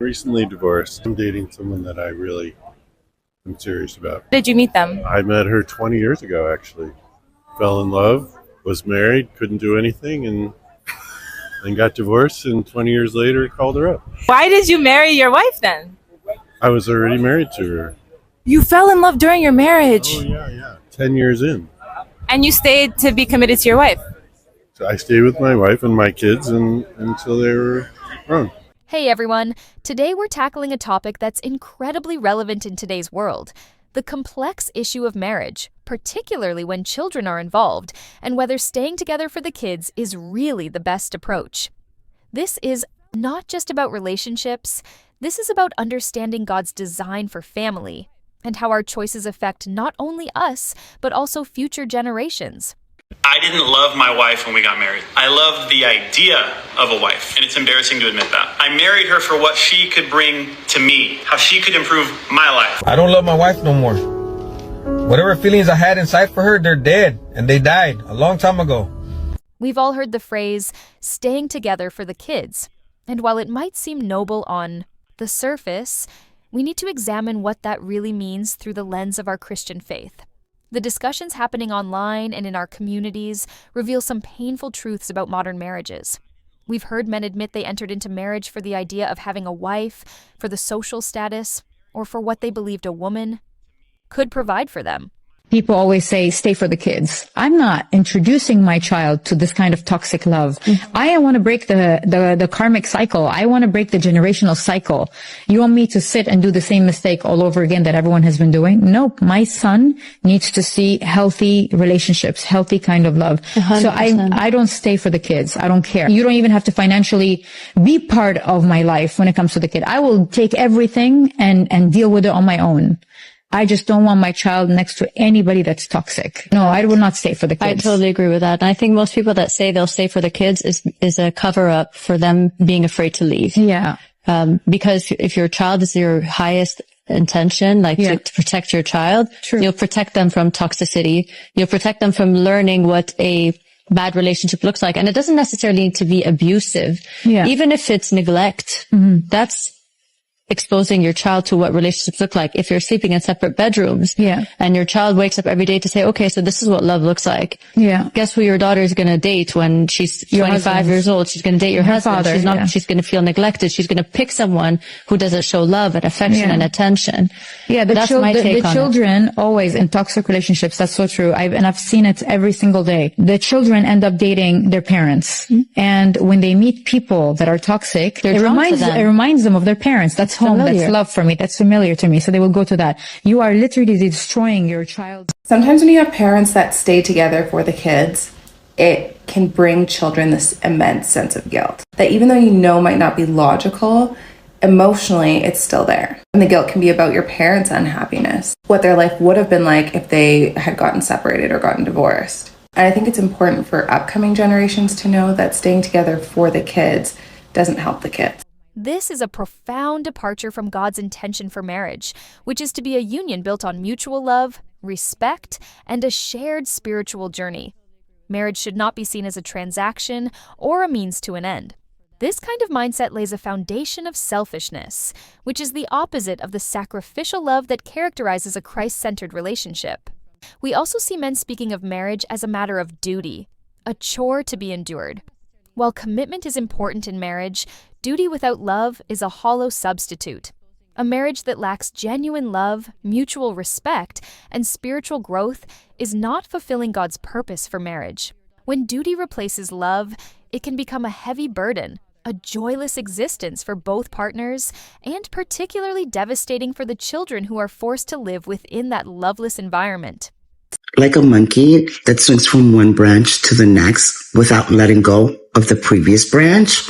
Recently divorced. I'm dating someone that I really am serious about. Did you meet them? I met her 20 years ago, actually. Fell in love, was married, couldn't do anything, and then got divorced, and 20 years later called her up. Why did you marry your wife then? I was already married to her. You fell in love during your marriage. Oh, yeah. 10 years in. And you stayed to be committed to your wife. So I stayed with my wife and my kids until they were grown. Hey everyone, today we're tackling a topic that's incredibly relevant in today's world, the complex issue of marriage, particularly when children are involved, and whether staying together for the kids is really the best approach. This is not just about relationships, this is about understanding God's design for family, and how our choices affect not only us, but also future generations. I didn't love my wife when we got married. I loved the idea of a wife, and it's embarrassing to admit that. I married her for what she could bring to me, how she could improve my life. I don't love my wife no more. Whatever feelings I had inside for her, they're dead, and they died a long time ago. We've all heard the phrase, staying together for the kids, and while it might seem noble on the surface, we need to examine what that really means through the lens of our Christian faith. The discussions happening online and in our communities reveal some painful truths about modern marriages. We've heard men admit they entered into marriage for the idea of having a wife, for the social status, or for what they believed a woman could provide for them. People always say, stay for the kids. I'm not introducing my child to this kind of toxic love. I want to break the karmic cycle. I want to break the generational cycle. You want me to sit and do the same mistake all over again that everyone has been doing? Nope. My son needs to see healthy relationships, healthy kind of love. 100%. So I don't stay for the kids. I don't care. You don't even have to financially be part of my life when it comes to the kid. I will take everything and deal with it on my own. I just don't want my child next to anybody that's toxic. No, I will not stay for the kids. I totally agree with that. And I think most people that say they'll stay for the kids is a cover up for them being afraid to leave. Yeah. Because if your child is your highest intention, to protect your child, True. You'll protect them from toxicity. You'll protect them from learning what a bad relationship looks like. And it doesn't necessarily need to be abusive. Yeah. Even if it's neglect, that's exposing your child to what relationships look like. If you're sleeping in separate bedrooms, and your child wakes up every day to say, okay, so this is what love looks like. Yeah. Guess who your daughter is going to date when she's 25 years old? She's going to date your husband. Father, she's going to feel neglected. She's going to pick someone who doesn't show love and affection and attention. Yeah, that's my take on children always in toxic relationships. That's so true. I've seen it every single day. The children end up dating their parents. And when they meet people that are toxic, it reminds them of their parents. That's home. Familiar. That's love for me. That's familiar to me. So they will go to that. You are literally destroying your child. Sometimes when you have parents that stay together for the kids, it can bring children this immense sense of guilt. That even though you know might not be logical, emotionally it's still there. And the guilt can be about your parents' unhappiness, what their life would have been like if they had gotten separated or gotten divorced. And I think it's important for upcoming generations to know that staying together for the kids doesn't help the kids. This is a profound departure from God's intention for marriage, which is to be a union built on mutual love, respect, and a shared spiritual journey. Marriage should not be seen as a transaction or a means to an end. This kind of mindset lays a foundation of selfishness, which is the opposite of the sacrificial love that characterizes a Christ-centered relationship. We also see men speaking of marriage as a matter of duty, a chore to be endured. While commitment is important in marriage, duty without love is a hollow substitute. A marriage that lacks genuine love, mutual respect, and spiritual growth is not fulfilling God's purpose for marriage. When duty replaces love, it can become a heavy burden, a joyless existence for both partners, and particularly devastating for the children who are forced to live within that loveless environment. Like a monkey that swings from one branch to the next without letting go of the previous branch.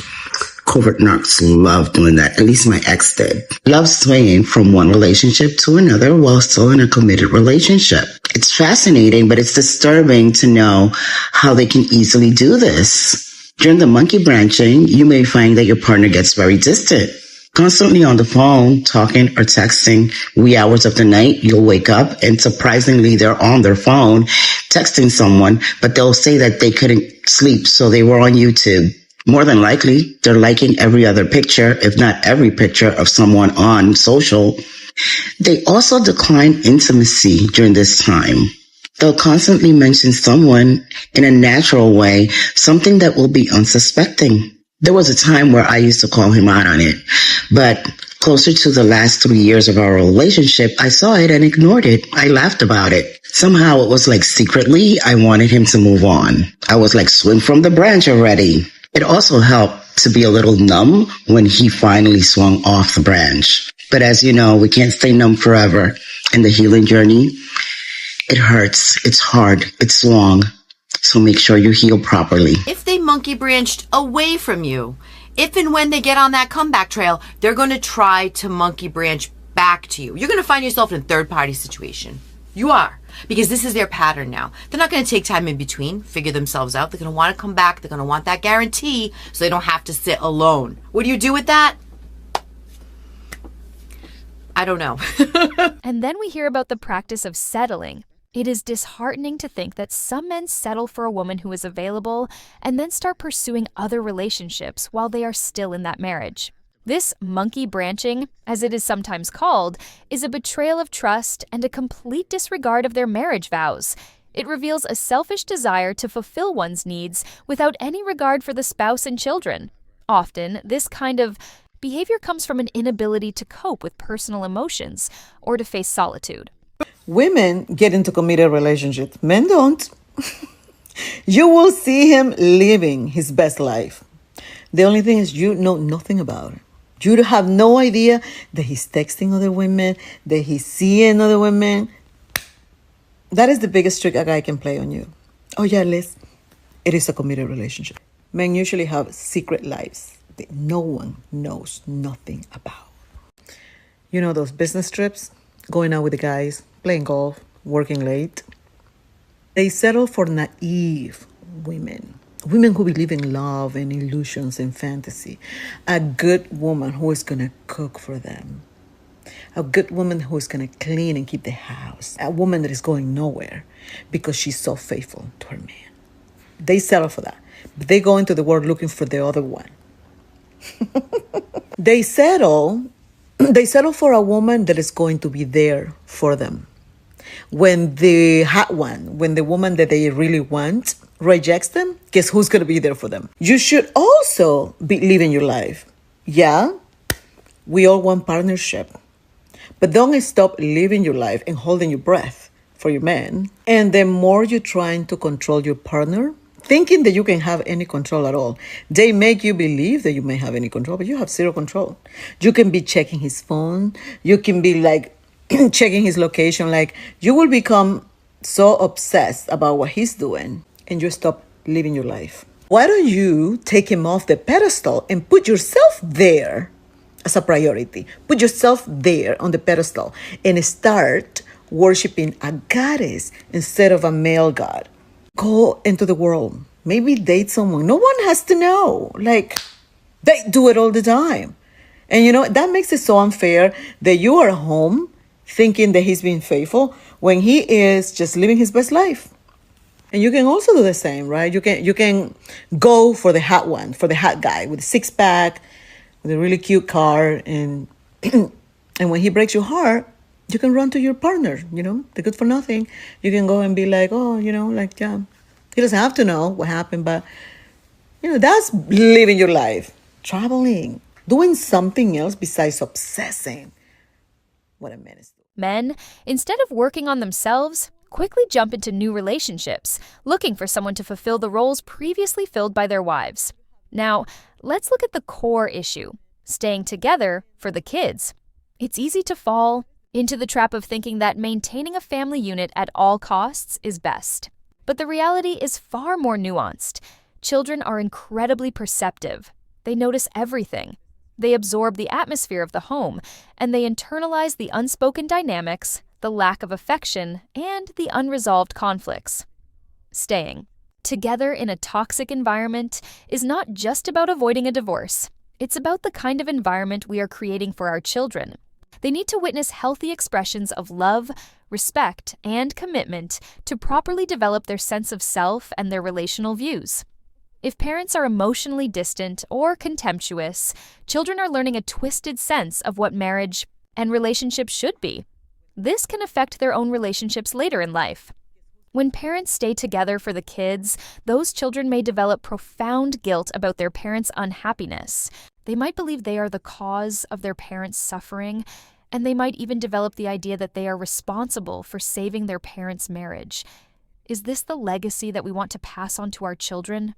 Covert narcs love doing that. At least my ex did. Love swaying from one relationship to another while still in a committed relationship. It's fascinating, but it's disturbing to know how they can easily do this. During the monkey branching, you may find that your partner gets very distant. Constantly on the phone, talking or texting wee hours of the night, you'll wake up and surprisingly they're on their phone texting someone, but they'll say that they couldn't sleep, so they were on YouTube. More than likely, they're liking every other picture, if not every picture of someone on social. They also decline intimacy during this time. They'll constantly mention someone in a natural way, something that will be unsuspecting. There was a time where I used to call him out on it, but closer to the last 3 years of our relationship, I saw it and ignored it. I laughed about it. Somehow it was like secretly I wanted him to move on. I was like, swing from the branch already. It also helped to be a little numb when he finally swung off the branch. But as you know, we can't stay numb forever. In the healing journey, it hurts, it's hard, it's long. So make sure you heal properly. If they monkey branched away from you, if and when they get on that comeback trail, they're going to try to monkey branch back to you. You're going to find yourself in a third-party situation. You are. Because this is their pattern now. They're not going to take time in between, figure themselves out. They're going to want to come back. They're going to want that guarantee so they don't have to sit alone. What do you do with that? I don't know. And then we hear about the practice of settling. It is disheartening to think that some men settle for a woman who is available and then start pursuing other relationships while they are still in that marriage. This monkey branching, as it is sometimes called, is a betrayal of trust and a complete disregard of their marriage vows. It reveals a selfish desire to fulfill one's needs without any regard for the spouse and children. Often, this kind of behavior comes from an inability to cope with personal emotions or to face solitude. Women get into committed relationships. Men don't. You will see him living his best life. The only thing is you know nothing about it. You have no idea that he's texting other women, that he's seeing other women. That is the biggest trick a guy can play on you. Oh yeah, Liz, it is a committed relationship. Men usually have secret lives that no one knows nothing about. You know those business trips, going out with the guys, playing golf, working late. They settle for naive women. Women who believe in love and illusions and fantasy. A good woman who is going to cook for them. A good woman who is going to clean and keep the house. A woman that is going nowhere because she's so faithful to her man. They settle for that. But they go into the world looking for the other one. They settle for a woman that is going to be there for them. When the hot one, when the woman that they really want rejects them, guess who's going to be there for them? You should also be living your life. Yeah, we all want partnership. But don't stop living your life and holding your breath for your man. And the more you're trying to control your partner, thinking that you can have any control at all, they make you believe that you may have any control, but you have zero control. You can be checking his phone. You can be like checking his location. Like you will become so obsessed about what he's doing and you stop living your life. Why don't you take him off the pedestal and put yourself there as a priority? Put yourself there on the pedestal and start worshiping a goddess instead of a male god. Go into the world. Maybe date someone. No one has to know. Like, they do it all the time. And you know, that makes it so unfair that you are home thinking that he's being faithful when he is just living his best life. And you can also do the same, right? You can go for the hot one, for the hot guy with a six-pack, with a really cute car, and and when he breaks your heart, you can run to your partner, you know, the good for nothing. You can go and be like, oh, you know, like, yeah, he doesn't have to know what happened, but, you know, that's living your life, traveling, doing something else besides obsessing. What a menace. Men, instead of working on themselves, quickly jump into new relationships, looking for someone to fulfill the roles previously filled by their wives. Now, let's look at the core issue, staying together for the kids. It's easy to fall into the trap of thinking that maintaining a family unit at all costs is best. But the reality is far more nuanced. Children are incredibly perceptive. They notice everything. They absorb the atmosphere of the home, and they internalize the unspoken dynamics, the lack of affection, and the unresolved conflicts. Staying together in a toxic environment is not just about avoiding a divorce. It's about the kind of environment we are creating for our children. They need to witness healthy expressions of love, respect, and commitment to properly develop their sense of self and their relational views. If parents are emotionally distant or contemptuous, children are learning a twisted sense of what marriage and relationships should be. This can affect their own relationships later in life. When parents stay together for the kids, those children may develop profound guilt about their parents' unhappiness. They might believe they are the cause of their parents' suffering, and they might even develop the idea that they are responsible for saving their parents' marriage. Is this the legacy that we want to pass on to our children?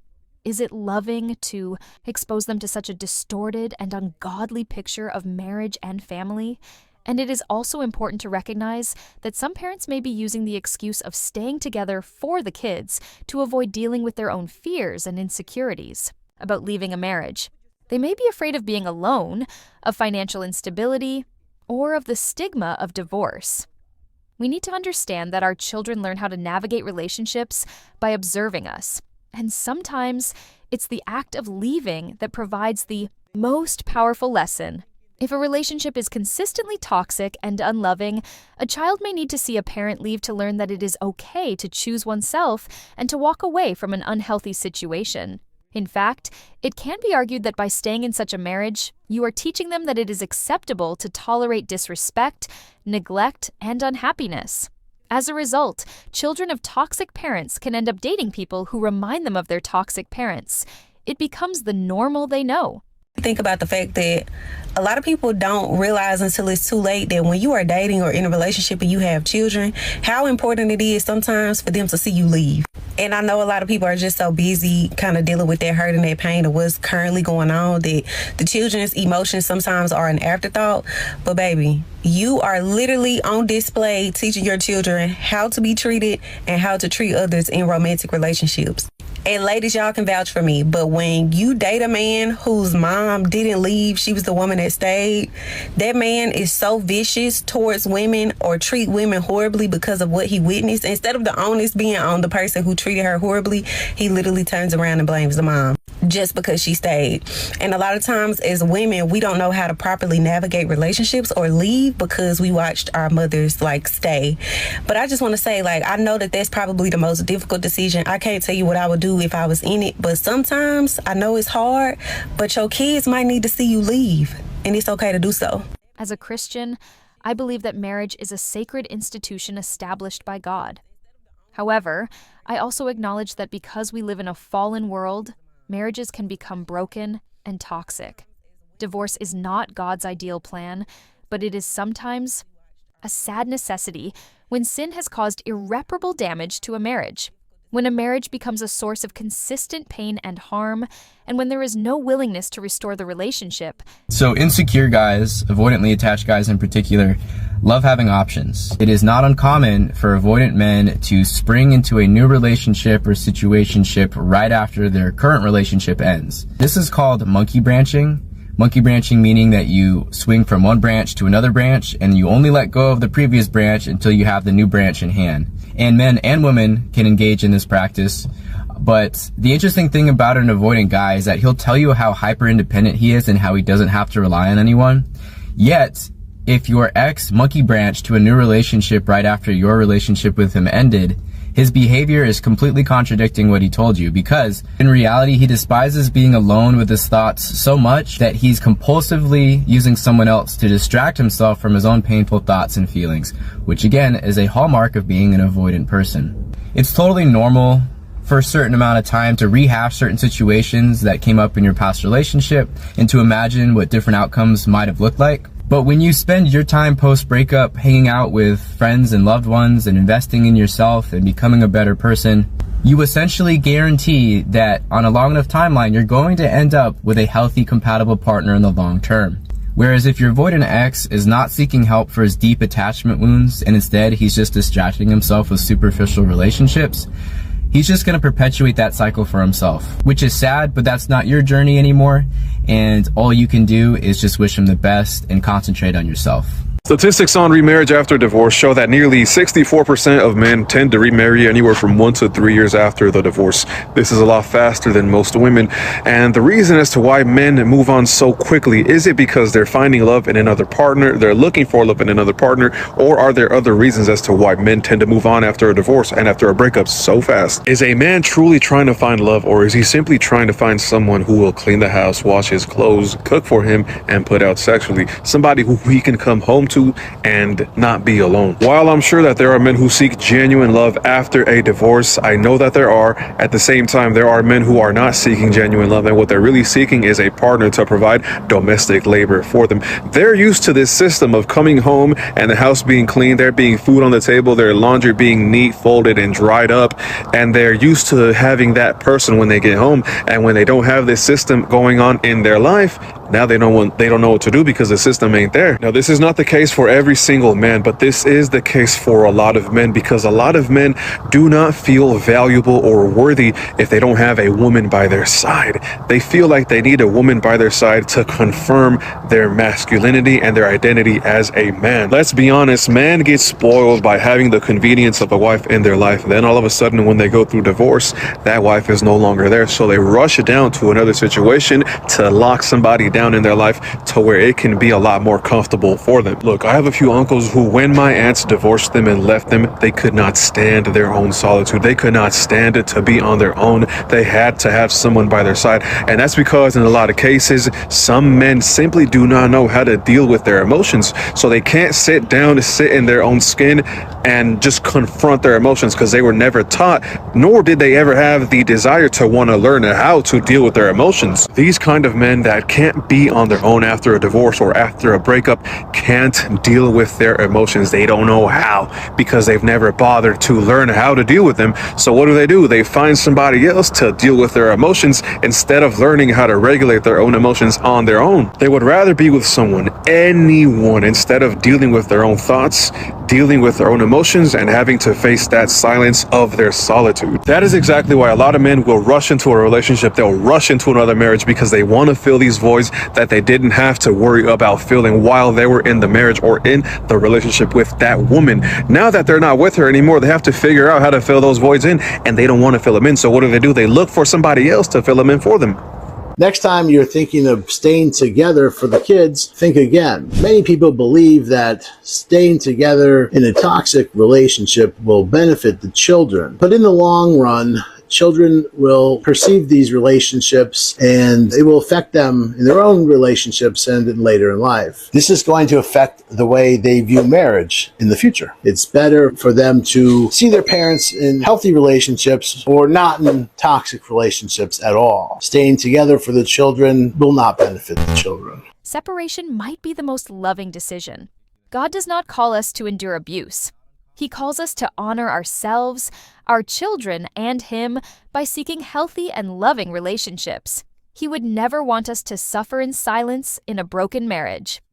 Is it loving to expose them to such a distorted and ungodly picture of marriage and family? And it is also important to recognize that some parents may be using the excuse of staying together for the kids to avoid dealing with their own fears and insecurities about leaving a marriage. They may be afraid of being alone, of financial instability, or of the stigma of divorce. We need to understand that our children learn how to navigate relationships by observing us. And sometimes it's the act of leaving that provides the most powerful lesson. If a relationship is consistently toxic and unloving, a child may need to see a parent leave to learn that it is okay to choose oneself and to walk away from an unhealthy situation. In fact, it can be argued that by staying in such a marriage, you are teaching them that it is acceptable to tolerate disrespect, neglect, and unhappiness. As a result, children of toxic parents can end up dating people who remind them of their toxic parents. It becomes the normal they know. Think about the fact that a lot of people don't realize until it's too late that when you are dating or in a relationship and you have children, how important it is sometimes for them to see you leave. And I know a lot of people are just so busy kind of dealing with that hurt and that pain of what's currently going on that the children's emotions sometimes are an afterthought. But baby, you are literally on display teaching your children how to be treated and how to treat others in romantic relationships. And ladies, y'all can vouch for me, but when you date a man whose mom didn't leave, she was the woman that stayed, that man is so vicious towards women or treat women horribly because of what he witnessed. Instead of the onus being on the person who treated her horribly, he literally turns around and blames the mom just because she stayed. And a lot of times as women, we don't know how to properly navigate relationships or leave because we watched our mothers stay. But I just want to say, I know that that's probably the most difficult decision. I can't tell you what I would do if I was in it, but sometimes I know it's hard, but your kids might need to see you leave, and it's okay to do so. As a Christian, I believe that marriage is a sacred institution established by God. However, I also acknowledge that because we live in a fallen world, marriages can become broken and toxic. Divorce is not God's ideal plan, but it is sometimes a sad necessity when sin has caused irreparable damage to a marriage. When a marriage becomes a source of consistent pain and harm, and when there is no willingness to restore the relationship. So insecure guys, avoidantly attached guys in particular, love having options. It is not uncommon for avoidant men to spring into a new relationship or situationship right after their current relationship ends. This is called monkey branching. Monkey branching meaning that you swing from one branch to another branch and you only let go of the previous branch until you have the new branch in hand. And men and women can engage in this practice. But the interesting thing about an avoidant guy is that he'll tell you how hyper independent he is and how he doesn't have to rely on anyone. Yet, if your ex monkey branched to a new relationship right after your relationship with him ended, his behavior is completely contradicting what he told you, because in reality he despises being alone with his thoughts so much that he's compulsively using someone else to distract himself from his own painful thoughts and feelings, which again is a hallmark of being an avoidant person. It's totally normal for a certain amount of time to rehash certain situations that came up in your past relationship and to imagine what different outcomes might have looked like. But when you spend your time post-breakup hanging out with friends and loved ones and investing in yourself and becoming a better person, you essentially guarantee that on a long enough timeline, you're going to end up with a healthy, compatible partner in the long term. Whereas if your avoidant ex is not seeking help for his deep attachment wounds and instead he's just distracting himself with superficial relationships, he's just going to perpetuate that cycle for himself, which is sad, but that's not your journey anymore. And all you can do is just wish him the best and concentrate on yourself. Statistics on remarriage after divorce show that nearly 64% of men tend to remarry anywhere from 1 to 3 years after the divorce. This is a lot faster than most women. And the reason as to why men move on so quickly, is it because they're finding love in another partner, they're looking for love in another partner, or are there other reasons as to why men tend to move on after a divorce and after a breakup so fast? Is a man truly trying to find love, or is he simply trying to find someone who will clean the house, wash his clothes, cook for him, and put out sexually? Somebody who he can come home to and not be alone. While I'm sure that there are men who seek genuine love after a divorce, I know that there are. At the same time, there are men who are not seeking genuine love, and what they're really seeking is a partner to provide domestic labor for them. They're used to this system of coming home and the house being clean, there being food on the table, their laundry being neat, folded, and dried up, and they're used to having that person when they get home. And when they don't have this system going on in their life, now they don't know what to do because the system ain't there. Now, this is not the case for every single man, but this is the case for a lot of men, because a lot of men do not feel valuable or worthy if they don't have a woman by their side. They feel like they need a woman by their side to confirm their masculinity and their identity as a man. Let's be honest, man gets spoiled by having the convenience of a wife in their life. Then all of a sudden, when they go through divorce, that wife is no longer there. So they rush it down to another situation to lock somebody down in their life to where it can be a lot more comfortable for them. Look, I have a few uncles who, when my aunts divorced them and left them, they could not stand their own solitude. They could not stand it to be on their own. They had to have someone by their side. And that's because in a lot of cases, some men simply do not know how to deal with their emotions. So they can't sit down to sit in their own skin and just confront their emotions, because they were never taught, nor did they ever have the desire to want to learn how to deal with their emotions. These kind of men that can't be on their own after a divorce or after a breakup can't deal with their emotions. They don't know how, because they've never bothered to learn how to deal with them. So what do? They find somebody else to deal with their emotions instead of learning how to regulate their own emotions on their own. They would rather be with someone, anyone, instead of dealing with their own thoughts, dealing with their own emotions, and having to face that silence of their solitude. That is exactly why a lot of men will rush into a relationship. They'll rush into another marriage because they want to fill these voids that they didn't have to worry about filling while they were in the marriage or in the relationship with that woman. Now that they're not with her anymore, they have to figure out how to fill those voids in, and they don't want to fill them in. So what do? They look for somebody else to fill them in for them. Next time you're thinking of staying together for the kids, think again. Many people believe that staying together in a toxic relationship will benefit the children. But in the long run, children will perceive these relationships and it will affect them in their own relationships and then later in life. This is going to affect the way they view marriage in the future. It's better for them to see their parents in healthy relationships or not in toxic relationships at all. Staying together for the children will not benefit the children. Separation might be the most loving decision. God does not call us to endure abuse. He calls us to honor ourselves, our children, and Him by seeking healthy and loving relationships. He would never want us to suffer in silence in a broken marriage.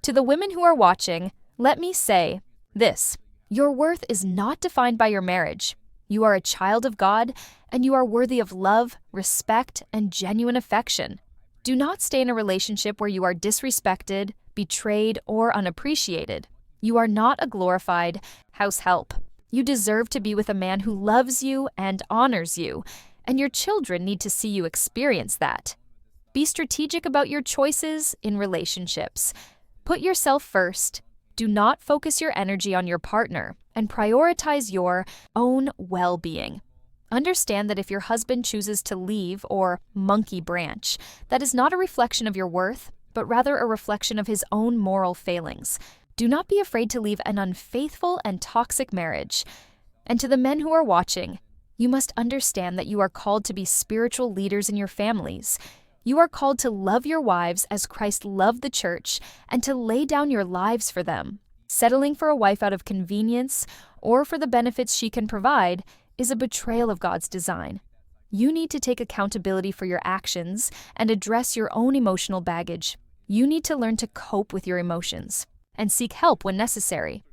To the women who are watching, let me say this: your worth is not defined by your marriage. You are a child of God, and you are worthy of love, respect, and genuine affection. Do not stay in a relationship where you are disrespected, betrayed, or unappreciated. You are not a glorified house help. You deserve to be with a man who loves you and honors you, and your children need to see you experience that. Be strategic about your choices in relationships. Put yourself first. Do not focus your energy on your partner, and prioritize your own well-being. Understand that if your husband chooses to leave or monkey branch, that is not a reflection of your worth, but rather a reflection of his own moral failings. Do not be afraid to leave an unfaithful and toxic marriage. And to the men who are watching, you must understand that you are called to be spiritual leaders in your families. You are called to love your wives as Christ loved the church and to lay down your lives for them. Settling for a wife out of convenience or for the benefits she can provide is a betrayal of God's design. You need to take accountability for your actions and address your own emotional baggage. You need to learn to cope with your emotions and seek help when necessary.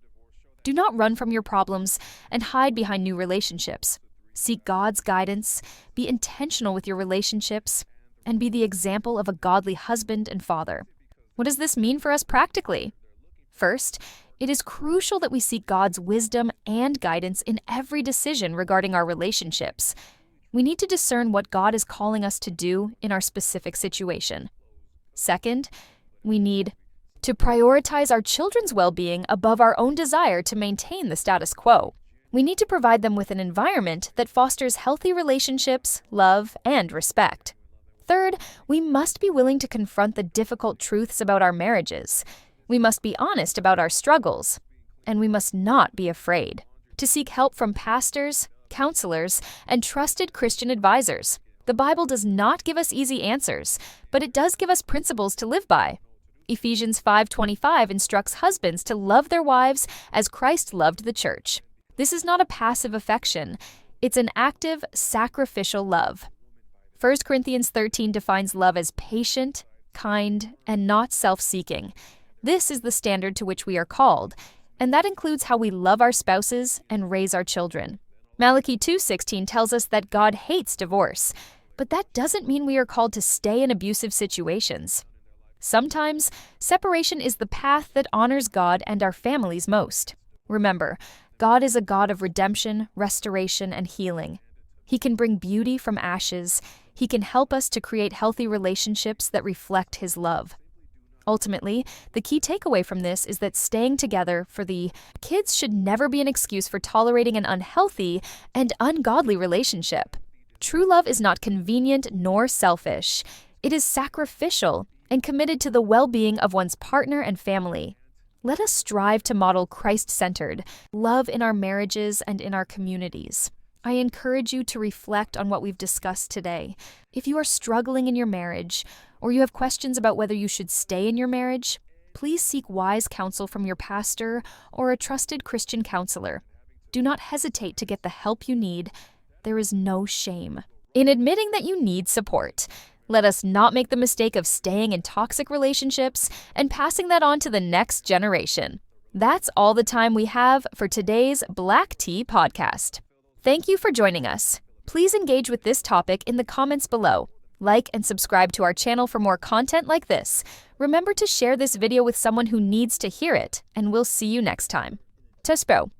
Do not run from your problems and hide behind new relationships. Seek God's guidance, be intentional with your relationships, and be the example of a godly husband and father. What does this mean for us practically? First, it is crucial that we seek God's wisdom and guidance in every decision regarding our relationships. We need to discern what God is calling us to do in our specific situation. Second, we need to prioritize our children's well-being above our own desire to maintain the status quo. We need to provide them with an environment that fosters healthy relationships, love, and respect. Third, we must be willing to confront the difficult truths about our marriages. We must be honest about our struggles, and we must not be afraid to seek help from pastors, counselors, and trusted Christian advisors. The Bible does not give us easy answers, but it does give us principles to live by. Ephesians 5:25 instructs husbands to love their wives as Christ loved the church. This is not a passive affection. It's an active, sacrificial love. 1 Corinthians 13 defines love as patient, kind, and not self-seeking. This is the standard to which we are called, and that includes how we love our spouses and raise our children. Malachi 2:16 tells us that God hates divorce, but that doesn't mean we are called to stay in abusive situations. Sometimes, separation is the path that honors God and our families most. Remember, God is a God of redemption, restoration, and healing. He can bring beauty from ashes. He can help us to create healthy relationships that reflect His love. Ultimately, the key takeaway from this is that staying together for the kids should never be an excuse for tolerating an unhealthy and ungodly relationship. True love is not convenient nor selfish. It is sacrificial and committed to the well-being of one's partner and family. Let us strive to model Christ-centered love in our marriages and in our communities. I encourage you to reflect on what we've discussed today. If you are struggling in your marriage, or you have questions about whether you should stay in your marriage, please seek wise counsel from your pastor or a trusted Christian counselor. Do not hesitate to get the help you need. There is no shame in admitting that you need support. Let us not make the mistake of staying in toxic relationships and passing that on to the next generation. That's all the time we have for today's Black Tea Podcast. Thank you for joining us. Please engage with this topic in the comments below. Like and subscribe to our channel for more content like this. Remember to share this video with someone who needs to hear it, and we'll see you next time. Tuspro.